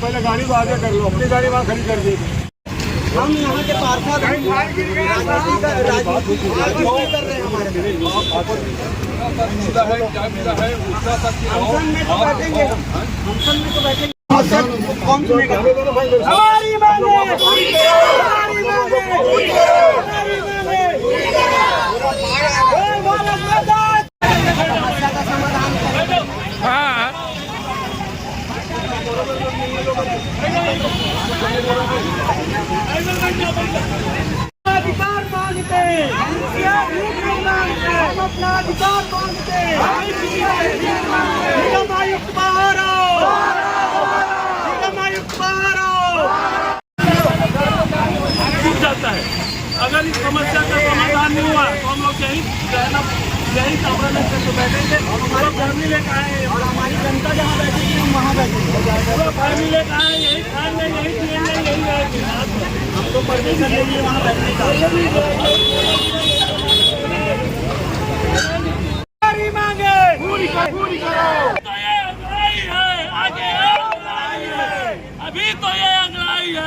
पहले गाड़ी को आगे कर लो, अपनी गाड़ी वहाँ खड़ी कर दी। हम यहाँ के पार्षद राजनीति कर रहे हैं हमारे फंक्शन में तो बैठेंगे कौन सुनेगा हमारी मांगे समस्या का समाधान अधिकार मांगते हम अपना अधिकार मांगते निगम आयुक्त बाहर आओ, निगम आयुक्त बाहर आओ। छूट जाता है। अगर इस समस्या का समाधान नहीं हुआ तो हम लोग यही सामने से बैठेंगे। हमारी फैमिली लेकर आए और हमारी जनता जहाँ बैठेगी हम वहाँ बैठेंगे। फैमिली लेकर आए, यही खाएंगे, यही पिएंगे, यही रहेंगे। हमको परमिशन देंगे वहाँ बैठने का। हमारी मांगे पूरी करो। तो ये अगुवाई है, आगे अगुवाई है, अभी तो ये अगुवाई है।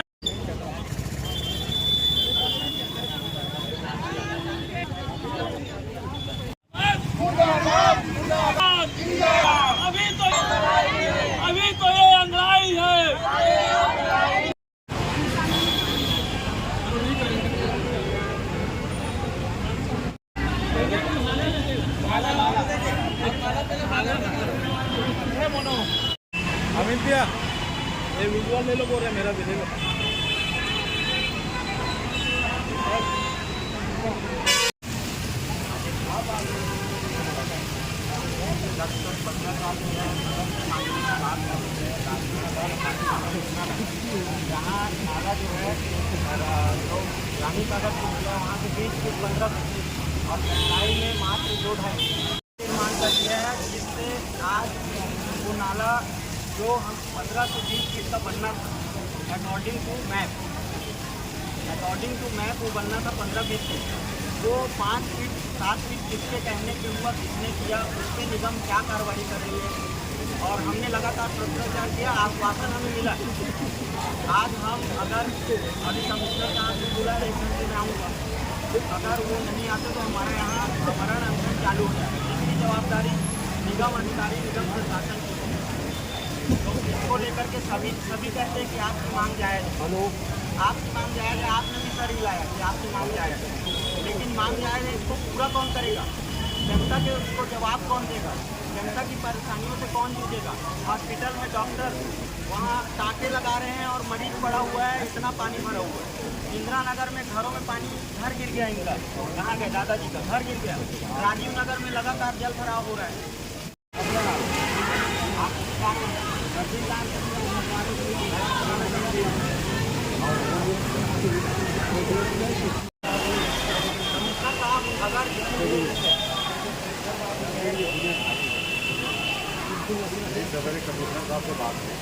अभी तो ये अंगड़ाई है। अमित भैया ये विजुअल ले लो, बोल रहे मेरा भी ले लो। यहाँ नाला जो है रानी कागज वहाँ से 20 फीट 15 फीट और गहराई में मात्र 2-2.5 निर्माण कर दिया है, जिससे आज वो नाला जो हम 15 से 20 फीट का बनना था अकॉर्डिंग टू मैप वो बनना था 15-20 फीट, वो 5 फीट 7 फीट किसके कहने के ऊपर किसने किया, उसके निगम क्या कार्रवाई कर रही है। और हमने लगातार भ्रष्टाचार किया, आश्वासन हमें मिला। आज हम अगर अभी कमिश्नर का पूरा 1 घंटे में आऊँगा, अगर वो नहीं आते तो हमारे यहाँ आमरण अनशन चालू हो जाए। इसकी जवाबदारी निगम अधिकारी निगम प्रशासन की है। तो इसको लेकर के सभी कहते हैं कि आपकी मांग जायज़ है, आपकी मांग जायज़ है। आपने भी सर हिलाया कि आपकी मांग जायज़ है, लेकिन मांग जायज़ है, इसको पूरा कौन करेगा? जनता के उसको जवाब कौन देगा? जनता की परेशानियों से कौन जूझेगा? हॉस्पिटल में डॉक्टर वहाँ टाँके लगा रहे हैं और मरीज पड़ा हुआ है, इतना पानी भरा हुआ है। इंदिरा नगर में घरों में पानी, घर गिर गया इनका, कहाँ गए दादाजी का घर गिर गया। राजीव नगर में लगातार जल भराव हो रहा है। सवेरे कमिश्नर साहब से बात हुई,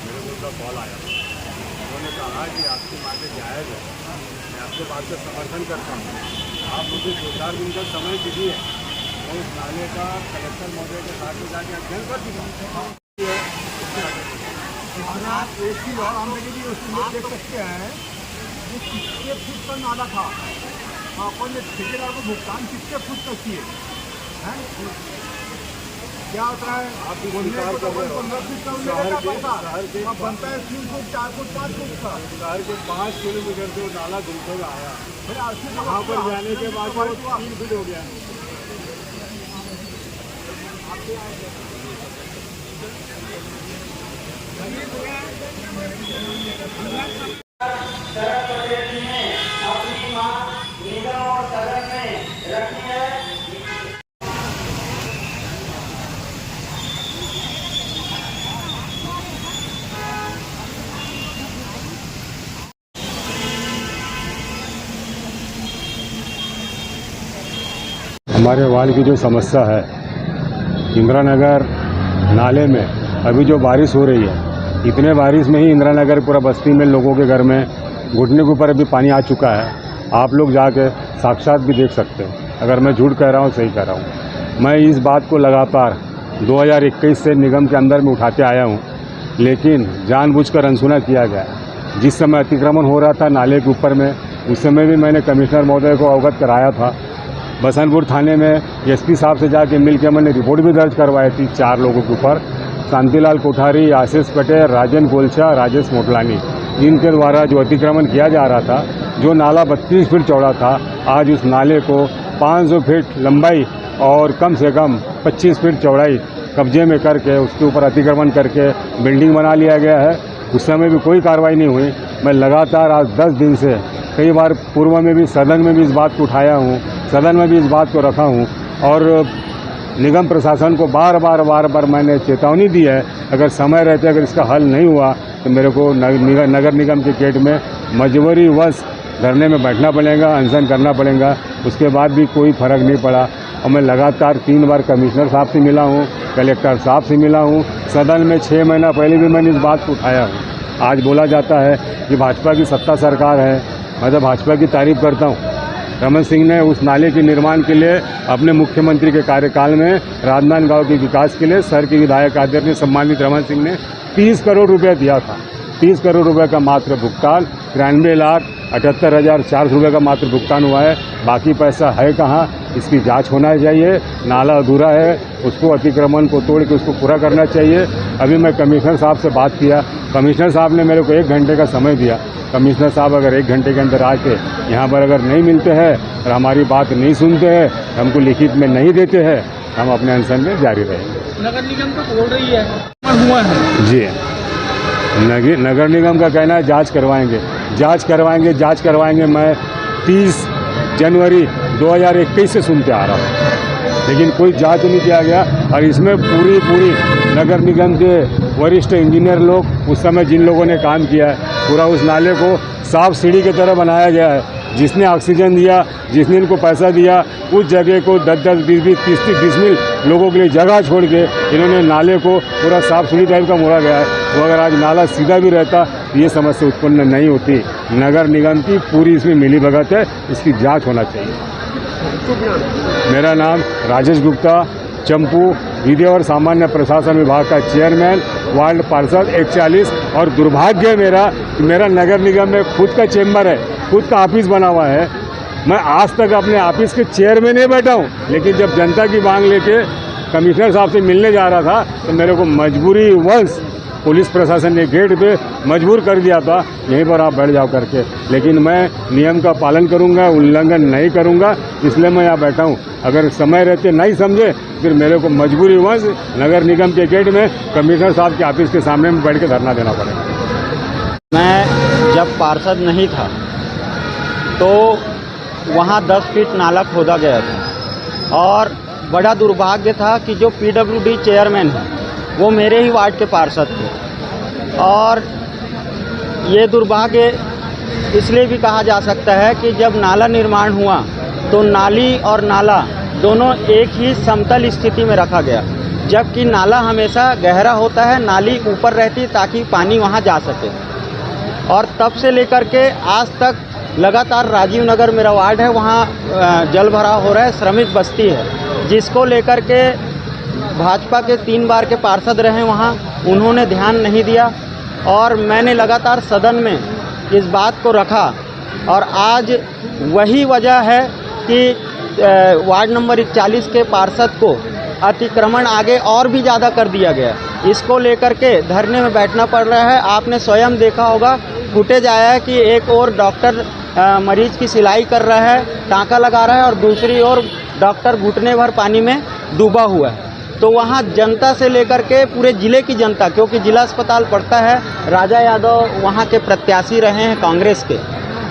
मेरे को उनका कॉल आया। उन्होंने कहा कि आपकी मांगे जायज़ है, मैं आपके बात से समर्थन करता हूँ। आप मुझे 2-4 दिन का समय दीजिए, मैं इस नाले का कलेक्टर महोदय के साथ में जाके अध्ययन कर दूँगा। आप एक चीज़ और हम देख सकते हैं, ये कितने फुट का नाला था, अपन ने ठेकेदार को भुगतान कितने फुट का किए हैं? क्या होता है आप स्वीकार कर रहे हो 15 फीट का मिलेगा पैसा, अब बनता है 3 फुट 4 फुट 5 फुट का। शहर के 5 किलोमीटर से वो नाला घूमते हुए आया, वहाँ पर जाने के बाद वो 3 फीट हो गया। हमारे वार्ड की जो समस्या है, इंदिरा नगर नाले में अभी जो बारिश हो रही है, इतने बारिश में ही इंदिरा नगर पूरा बस्ती में लोगों के घर में घुटने के ऊपर अभी पानी आ चुका है। आप लोग जाके साक्षात भी देख सकते हैं। अगर मैं झूठ कह रहा हूँ सही कह रहा हूँ। मैं इस बात को लगातार 2021 से निगम के अंदर में उठाते आया हूँ, लेकिन जानबूझकर अनसुना किया गया। जिस समय अतिक्रमण हो रहा था नाले के ऊपर में, उस समय भी मैंने कमिश्नर महोदय को अवगत कराया था। बसंतपुर थाने में एसपी साहब से जाके मिलकर मैंने रिपोर्ट भी दर्ज करवाई थी 4 लोगों के ऊपर, शांतिलाल कोठारी, आशीष पटेल, राजन गोलछा, राजेश मोटलानी। इनके द्वारा जो अतिक्रमण किया जा रहा था, जो नाला 32 फीट चौड़ा था, आज उस नाले को 500 फीट लंबाई और कम से कम 25 फीट चौड़ाई कब्जे में करके उसके ऊपर अतिक्रमण करके बिल्डिंग बना लिया गया है। उस समय भी कोई कार्रवाई नहीं हुई। मैं लगातार आज 10 दिन से कई बार पूर्व में भी सदन में भी इस बात को उठाया हूँ, सदन में भी इस बात को रखा हूँ और निगम प्रशासन को बार बार मैंने चेतावनी दी है। अगर समय रहते अगर इसका हल नहीं हुआ तो मेरे को नगर निगम के गेट में मजबूरीवश धरने में बैठना पड़ेगा, अनशन करना पड़ेगा। उसके बाद भी कोई फ़र्क नहीं पड़ा और मैं लगातार 3 बार कमिश्नर साहब से मिला हूँ, कलेक्टर साहब से मिला हूँ। सदन में 6 महीना पहले भी मैंने इस बात को उठाया हूँ। आज बोला जाता है कि भाजपा की सत्ता सरकार है, मैं तो भाजपा की तारीफ करता हूँ। रमन सिंह ने उस नाले के निर्माण के लिए अपने मुख्यमंत्री के कार्यकाल में राजनांदगांव के विकास के लिए शहर के विधायक आदरणीय सम्मानित रमन सिंह ने 30 करोड़ रुपए दिया था। 30 करोड़ रुपए का मात्र भुगतान, 93,78,400 रुपये का मात्र भुगतान हुआ है। बाकी पैसा है कहाँ, इसकी जांच होना चाहिए। नाला अधूरा है, उसको अतिक्रमण को तोड़ के उसको पूरा करना चाहिए। अभी मैं कमिश्नर साहब से बात किया, कमिश्नर साहब ने मेरे को 1 घंटे का समय दिया। कमिश्नर साहब अगर 1 घंटे के अंदर आके यहाँ पर अगर नहीं मिलते हैं और हमारी बात नहीं सुनते हैं, हमको लिखित में नहीं देते हैं, हम अपने अनशन में जारी रहेंगे। नगर निगम तो बोल रही है हुआ है जी, नगर निगम का कहना है जांच करवाएंगे। मैं 30 जनवरी 2021 से सुनते आ रहा हूँ, लेकिन कोई जांच नहीं किया गया। और इसमें पूरी नगर निगम के वरिष्ठ इंजीनियर लोग, उस समय जिन लोगों ने काम किया है, पूरा उस नाले को साफ सीढ़ी की तरह बनाया गया है। जिसने ऑक्सीजन दिया, जिसने इनको पैसा दिया, उस जगह को 10-10, 20-20, 30-30 डिसमिल लोगों के लिए जगह छोड़ के इन्होंने नाले को पूरा साफ सीढ़ी टाइप का मोड़ा गया है। वो अगर आज नाला सीधा भी रहता ये समस्या उत्पन्न नहीं होती। नगर निगम की पूरी इसमें मिलीभगत है, इसकी जांच होना चाहिए। मेरा नाम राजेश गुप्ता, चंपू, विधि और सामान्य प्रशासन विभाग का चेयरमैन, वार्ड पार्षद 140। और दुर्भाग्य मेरा कि मेरा नगर निगम में खुद का चेम्बर है, खुद का ऑफिस बना हुआ है। मैं आज तक अपने ऑफिस के चेयर में नहीं बैठा हूँ, लेकिन जब जनता की मांग लेके कमिश्नर साहब से मिलने जा रहा था तो मेरे को मजबूरीवश पुलिस प्रशासन ने गेट पे मजबूर कर दिया था, यहीं पर आप बैठ जाओ करके। लेकिन मैं नियम का पालन करूंगा, उल्लंघन नहीं करूंगा, इसलिए मैं यहाँ बैठा हूँ। अगर समय रहते नहीं समझे फिर मेरे को मजबूरीवश नगर निगम के गेट में कमिश्नर साहब के ऑफिस के सामने में बैठ के धरना देना पड़ेगा। मैं जब पार्षद नहीं था तो वहाँ 10 फीट नाला खोदा गया था और बड़ा दुर्भाग्य था कि जो PWD चेयरमैन है वो मेरे ही वार्ड के पार्षद थे। और ये दुर्भाग्य इसलिए भी कहा जा सकता है कि जब नाला निर्माण हुआ तो नाली और नाला दोनों एक ही समतल स्थिति में रखा गया, जबकि नाला हमेशा गहरा होता है, नाली ऊपर रहती ताकि पानी वहाँ जा सके। और तब से लेकर के आज तक लगातार राजीव नगर मेरा वार्ड है, वहाँ जल भराव हो रहा है, श्रमिक बस्ती है, जिसको लेकर के भाजपा के 3 बार के पार्षद रहे वहाँ, उन्होंने ध्यान नहीं दिया। और मैंने लगातार सदन में इस बात को रखा और आज वही वजह है कि वार्ड नंबर 41 के पार्षद को अतिक्रमण आगे और भी ज़्यादा कर दिया गया। इसको लेकर के धरने में बैठना पड़ रहा है। आपने स्वयं देखा होगा, फुटेज आया है कि एक और डॉक्टर मरीज की सिलाई कर रहा है, टाँका लगा रहा है, और दूसरी ओर डॉक्टर घुटने भर पानी में डूबा हुआ है। तो वहाँ जनता से लेकर के पूरे ज़िले की जनता, क्योंकि जिला अस्पताल पड़ता है, राजा यादव वहाँ के प्रत्याशी रहे हैं कांग्रेस के,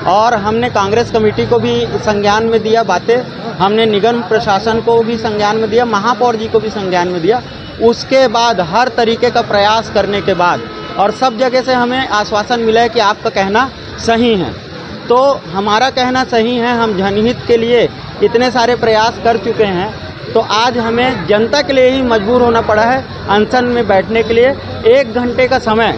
और हमने कांग्रेस कमेटी को भी संज्ञान में दिया बातें, हमने निगम प्रशासन को भी संज्ञान में दिया, महापौर जी को भी संज्ञान में दिया। उसके बाद हर तरीके का प्रयास करने के बाद और सब जगह से हमें आश्वासन मिला है कि आपका कहना सही है। तो हमारा कहना सही है, हम जनहित के लिए इतने सारे प्रयास कर चुके हैं, तो आज हमें जनता के लिए ही मजबूर होना पड़ा है अनशन में बैठने के लिए। 1 घंटे का समय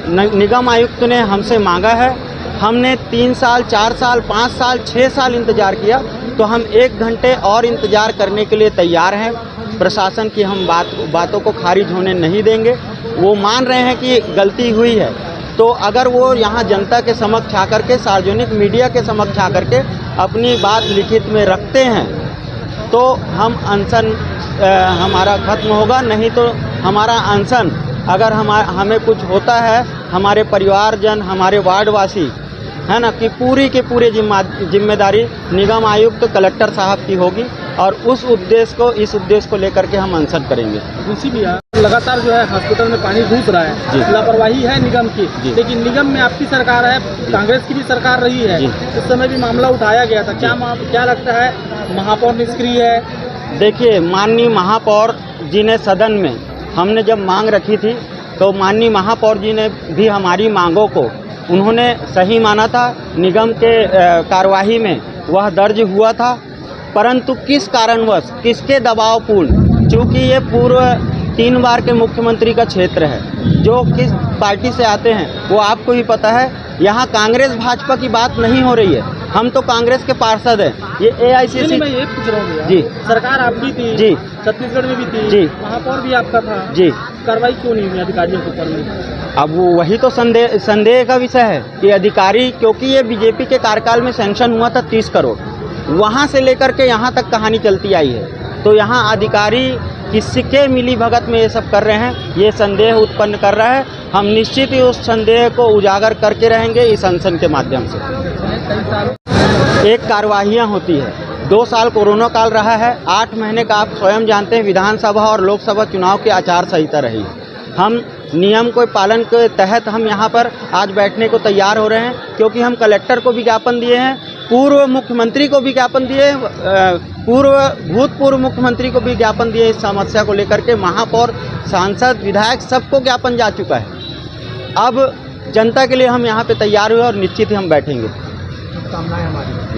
निगम आयुक्त ने हमसे मांगा है। हमने 3 साल, 4 साल, 5 साल, 6 साल इंतज़ार किया, तो हम 1 घंटे और इंतज़ार करने के लिए तैयार हैं। प्रशासन की हम बातों को खारिज होने नहीं देंगे। वो मान रहे हैं कि गलती हुई है, तो अगर वो यहाँ जनता के समक्ष आकर के, सार्वजनिक मीडिया के समक्ष आकर के अपनी बात लिखित में रखते हैं, तो हम अनशन हमारा खत्म होगा। नहीं तो हमारा अनशन, अगर हमें कुछ होता है, हमारे परिवारजन, हमारे वार्डवासी है ना, कि पूरी के पूरी जिम्मेदारी निगम आयुक्त, कलेक्टर साहब की होगी, और इस उद्देश्य को लेकर के हम अनशन करेंगे। दूसरी भी लगातार जो है हॉस्पिटल में पानी घुस रहा है, लापरवाही है निगम की, लेकिन निगम में आपकी सरकार है, कांग्रेस की भी सरकार रही है, उस समय भी मामला उठाया गया था। क्या लगता है, महापौर निष्क्रिय है? देखिए, माननीय महापौर जी ने सदन में, हमने जब मांग रखी थी, तो माननीय महापौर जी ने भी हमारी मांगों को उन्होंने सही माना था। निगम के कार्यवाही में वह दर्ज हुआ था, परंतु किस कारणवश, किसके दबावपूर्ण, चूँकि ये पूर्व 3 बार के मुख्यमंत्री का क्षेत्र है, जो किस पार्टी से आते हैं वो आपको भी पता है। यहाँ कांग्रेस भाजपा की बात नहीं हो रही है, हम तो कांग्रेस के पार्षद हैं। ये AICC, मैं ये पूछ रहा हूँ जी, सरकार आपकी थी जी, छत्तीसगढ़ में भी थी जी, महापौर भी आपका था जी, कार्रवाई क्यों नहीं हुई अधिकारियों के ऊपर में? अब वो वही तो संदेह का विषय है कि अधिकारी, क्योंकि ये बीजेपी के कार्यकाल में सैंक्शन हुआ था 30 करोड़, वहाँ से लेकर के यहाँ तक कहानी चलती आई है। तो यहाँ अधिकारी किसके मिली भगत में ये सब कर रहे हैं, ये संदेह उत्पन्न कर रहा है। हम निश्चित ही उस संदेह को उजागर करके रहेंगे इस अनशन के माध्यम से। एक कार्यवाहियाँ होती है, 2 साल कोरोना काल रहा है, 8 महीने का आप स्वयं जानते हैं विधानसभा और लोकसभा चुनाव की आचार संहिता रही। हम नियम के पालन के तहत हम यहाँ पर आज बैठने को तैयार हो रहे हैं, क्योंकि हम कलेक्टर को भी ज्ञापन दिए हैं, पूर्व मुख्यमंत्री को भी ज्ञापन दिए, भूतपूर्व मुख्यमंत्री को भी ज्ञापन दिए। इस समस्या को लेकर के महापौर, सांसद, विधायक सबको ज्ञापन जा चुका है। अब जनता के लिए हम यहाँ पे तैयार हुए और निश्चित ही हम बैठेंगे। कामनाएं हमारी।